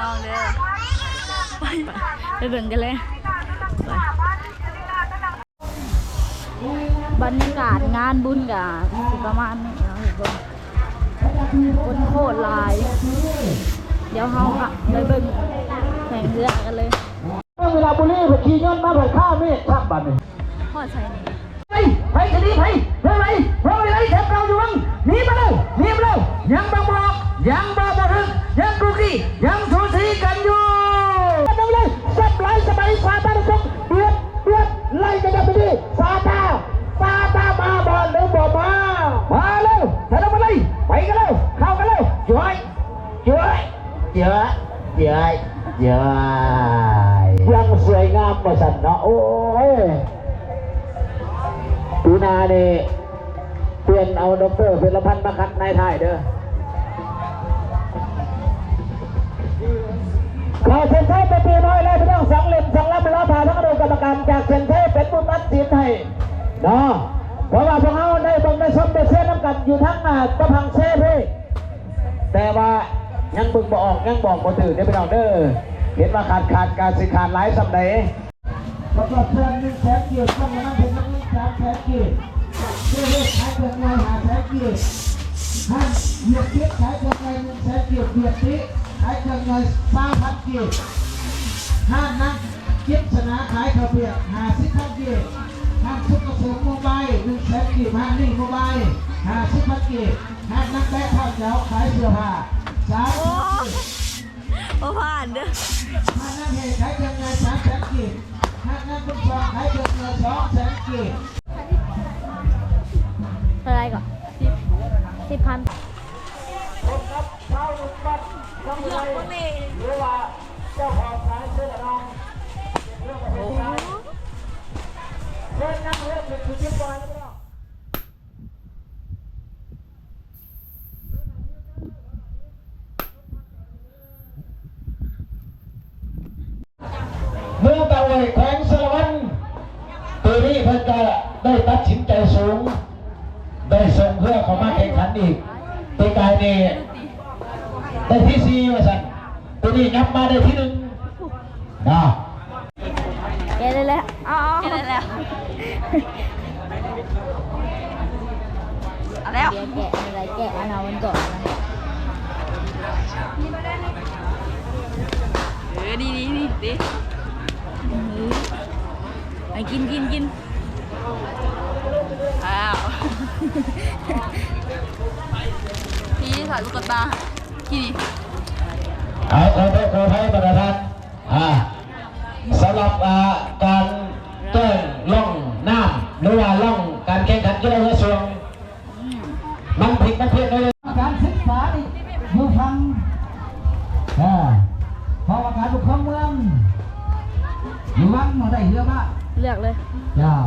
น้องเด้อไปเบิ่งกันเลยบรรยากาศงานบุญกับสิประมาณนี้เนาะทุกคนโคตรลายเดี๋ยวเขาค่ะไปเบิ่งแข่งเรือกันเลยเวลาบุรีไปขี่ย้อนมาไปฆ่าเมฆข้ามบันพ่อใช่นี่ไปคดีไปเพื่ออะไรแถบเราอยู่บ้างหนีมาเร็วยังบังบอกยังบ้าบ่ถึงยังกุกี้ยังสูสีกันอยู่กันเลยสับไล่สบายซาตาทุกเบียดไล่กันแบบนี้ซาตามาบอลหรือบ่มาเร็วถ้าเรามาไล่ไปกันเร็วเข้ากันเร็วเยอะยังสวยงามประสันเนาะโอ้ยปีนาเนี่ยเปลี่ยนเอาดร.เพ็ญพันธ์มาคัดนายไทยเด้อข่าวเซนเทปไปตีน้อยเลยพี่น้อง2 เล่ม 2 ลำแล้วพาทั้งกรรมการจากเซนเทปเป็นผู้ตัดสินให้เนาะเพราะว่าพวกเขาได้บังได้ชมได้เส้นน้ำกัดอยู่ทั้งกระพังเซ่พี่แต่ว่ายังบึงบ่ออกยังบอกบ่ถือได้พี่น้องเด้อเห็นว่าขาดการสิขาดหลายสัปดาห์ประกอบเพื่อน1 แสนกิโลต้องมานั่งเป็นนักวิ่ง3 แสนกิโลเพื่อให้ขายเกินเงิน5 แสนกิโลห้ามเหยียบเทียบขายเกินเงิน1 แสนกิโลเหยียบทิขายเกินเงิน3,000 กิโลห้ามนั่งคิดชนะขายข้าวเปียก50,000 กิโลห้ามซุปกระเทียมโมบาย1 แสนกิโลห้ามนิ่งโมบาย50,000 กิโลห้ามนั่งแบกข้าวเจ้าขายเสื้อผ้าโอ้ผ่านเด้อห้ามนั่งเหตุขายเกินเงิน3 แสนกิโลห้ามนั่งบุญฟองขายเกินเงิน2 แสนกิโลอะไรก่อน10,000ครับเช้าหนึ่งวันต้องมีหรือว่าเจ้าของขายเสื้อน้องเรื่องประเทศไทยเรื่องนั่งเรื่องเป็นผู้ชิดบอยหรือเปล่าเมื่อตะวันแขวงสารวัตรปีนี้เพิ่งจะได้ตัดสินใจสูงได้ส่งเพื่อเขามาแข่งขันอีกปีกายนี่ได้ที่4ว่าสั่นปีนี้ยับมาได้ที่1นะแกได้แล้วแกได้แล้วเอาแล้วแกะอะไรแกะเอามันก่อนนะดีไปกินอ้าวพี่ถ่ายรูปกับตากี่ขอให้ประธานสำหรับการเต้นล่องน้ำหรือว่าล่องการแข่งขันกีฬาเรือส่วนมันผิดประเภทเลยการศึกษาอยู่ฟังพอประกาศบุกเข้าเมืองอยู่วังมาได้เยอะมากเลือกเลยยาว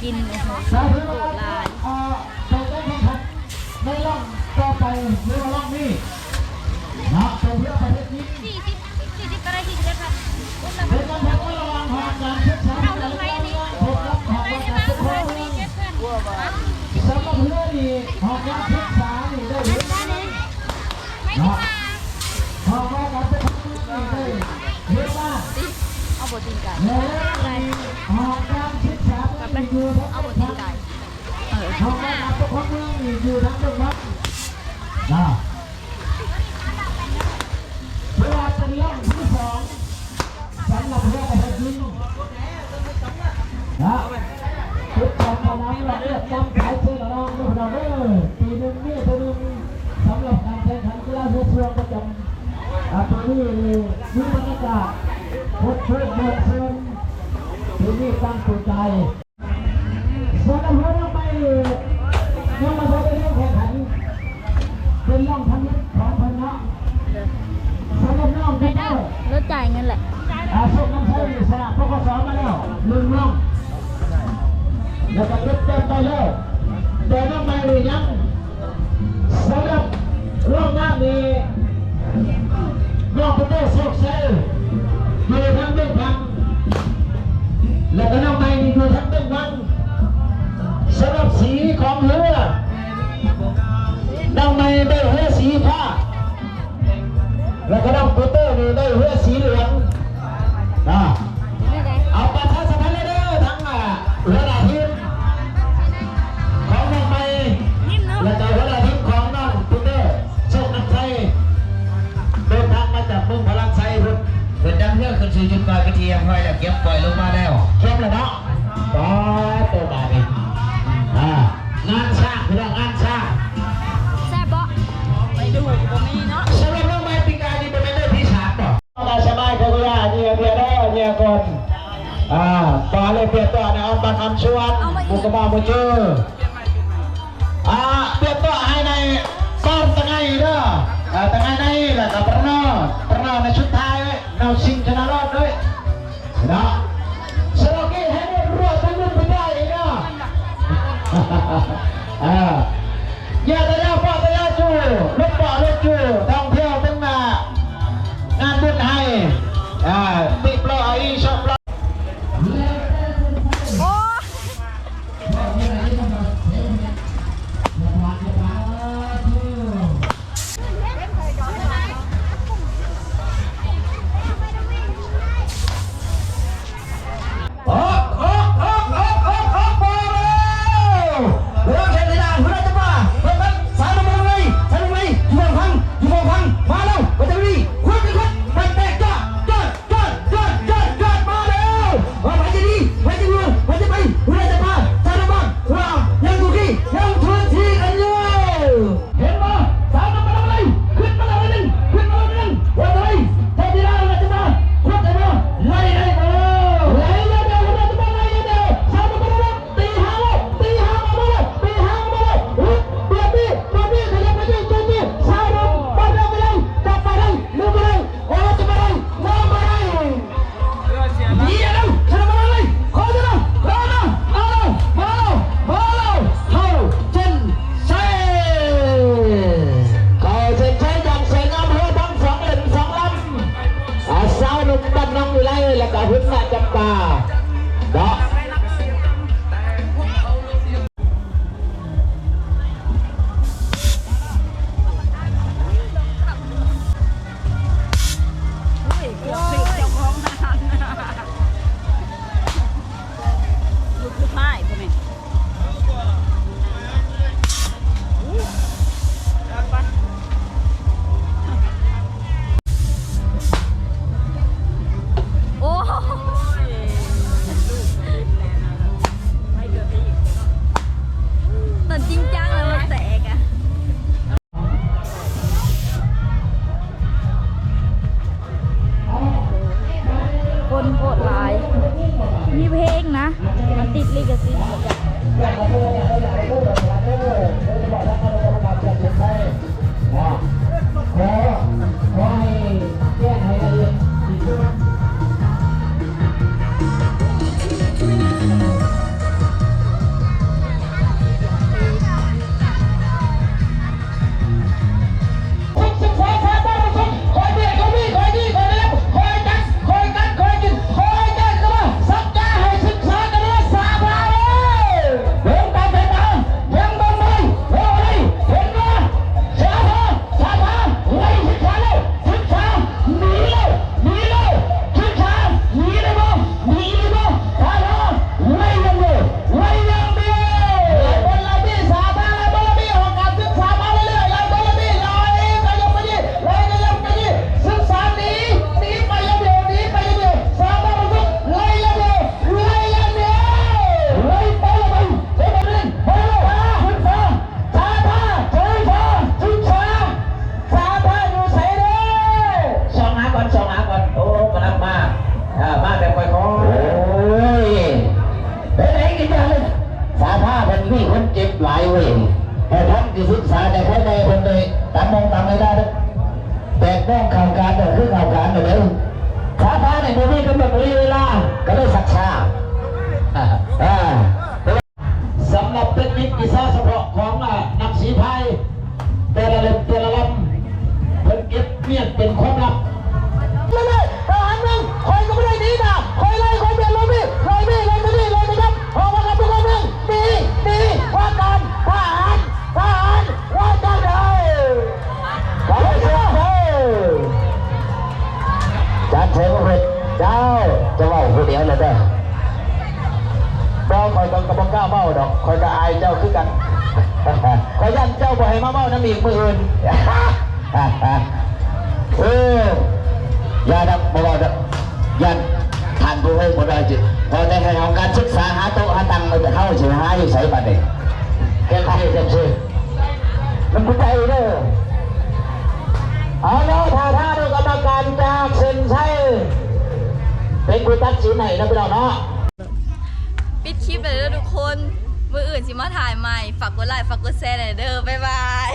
กินโอ้โหลายไม่ล่องต่อไปหรือว่าล่องนี่นะเป็นเพื่อประเทศนี้40ก็ได้41ครับเป็นการพัฒนาระหว่างทางการศึกษาเอาลงไปอันนี้ไม่ใช่มาเพื่อนมีเจ็ดเพื่อนสำหรับเพื่อนนี่หอการศึกษานี่ได้เยอะไม่ได้มาหอการศึกษาได้เยอะมากเอาบทตีนไก่หอการศึกษาเอาบทตีนไก่ ห้องน้ำปกครองเมืองอยู่ทั้งจังหวัดนะเวลาเป็นร่องที่สองสำหรับเรือประจิงนะทุกคนมาน้ำเราเลือกจำขายเสื้อน้องลูกเราเด้อปีหนึ่งนี่ตัวหนึ่งสำหรับการแข่งขันกีฬาเรือเชือกประจำตัวนี้มีบรรยากาศพดเชิญเมืองเชิญที่นี่ตั้งตัวใจส่วนอำเภอเราไปยังมาใช้เป็นเรื่องแข่งขันเป็นร่องทางนี้ของพันธุ์สำหรับน้องที่ได้ รถจ่ายเงินแหละ ส่งน้ำใช้สนามพกสมาแล้ว1ร่องแล้วก็เก็บเต็มไปแล้วแต่น้องไม่หรือยังสำหรับร่องน้ำนี้น้องเป็นเด็กโศกเศร้าอยู่ทั้งเบื้องพังแล้วก็น้องไม่อยู่ทั้งเบื้องวังสำหรับสีของเรือน้องไม่ได้เรือสีฟ้าแล้วก็น้องปูเตอร์นี่ได้เรือสีเหลืองนะเอาประชาสัมพันธ์เลยเด้อทั้งหัวหน้าทีมของน้องไม่และก็หัวหน้าทีมของน้องปูเตอร์โชคน้ำชัยเดินทางมาจากเมืองพลังไซรุ่นเกิดดังเรื่องขึ้นสู่จุดปลายกระเทียมห้อยแล้วเก็บปล่อยลงมาแล้วเก็บแล้วเนาะต่อตัวบาดีงานสร้างเรื่องงานสร้างแซ่บบ่ไปดูบ่มีเนาะสำหรับน้องไม้ปีกายนี่เป็นไม่ได้พิชาต่อมาสบายเขาก็ยาเนี่ยเพียได้เนี่ยคนต่อเลยเพียต่อในออนบานคำชวนบุกบาบุเจอเพียต่อให้ในซ้อมตั้งไงเด้อตั้งไงในแหละกับประนอในชุดไทยเราชิงชนะรอบด้วยนะสโลกี้ให้ได้รวดทั้งรุ่นไปได้เนาะอย่าตะยาฟ้าตะยาจูรถป่ารถจูท่องเที่ยวตั้งมางานบุญให้ติดล้ออีชอบล้อโอ้ าเป็นมีคนเจ็บหลายเว้ยแต่ท่านที่ศึกษาแต่ภายในคนเลยตามองตามไม่ได้แต่ต้องข่าวการคือข่าวการเลยสาขาในมือนี่ก็แบบเวลาก็ได้สักษาสำหรับเทคนิควิชาเฉพาะของนักสีไทยแต่ละเล่มแต่ละลำเป็นเก็บเมียนเป็นความลับเลยทหารหนึ่งคอยก็ไม่ได้หนีนะคอยไล่คอยเบียดเลยพี่เลยพี่เลยไม่ดีเลยนะครับพอมาครับทุกคนหนึ่งดีว่าการทหารว่าการเลยขอให้เชื่อจัดเทวฤทธิ์เจ้าจะว่าผู้เดียวเลยเด้อบ่คอยต้องกระบอกก้าวเมาดอกคอยจะอายเจ้าคือกันคอยยันเจ้าบ่ให้มาเมาน้ำอีกมืออื่นอย่าดับบ่ดับยันทานผู้ให้บ่ได้จิพอได้ให้ของการศึกษาหาโต๊ะหาตังมันจะเข้าเฉยหาอยู่ใส่บัดนี้แก้ชื่อมันผู้ใจเด้อเอาแล้วถ้าดูกรรมการจากเซ็นใช่เป็นผู้ตัดสินไหนนะพี่น้องเนาะ ปิดคลิปเลยเด้อทุกคนมืออื่นสิมาถ่ายใหม่ฝากกดไลค์ฝากกดแชร์หน่อยเด้อบ๊ายบาย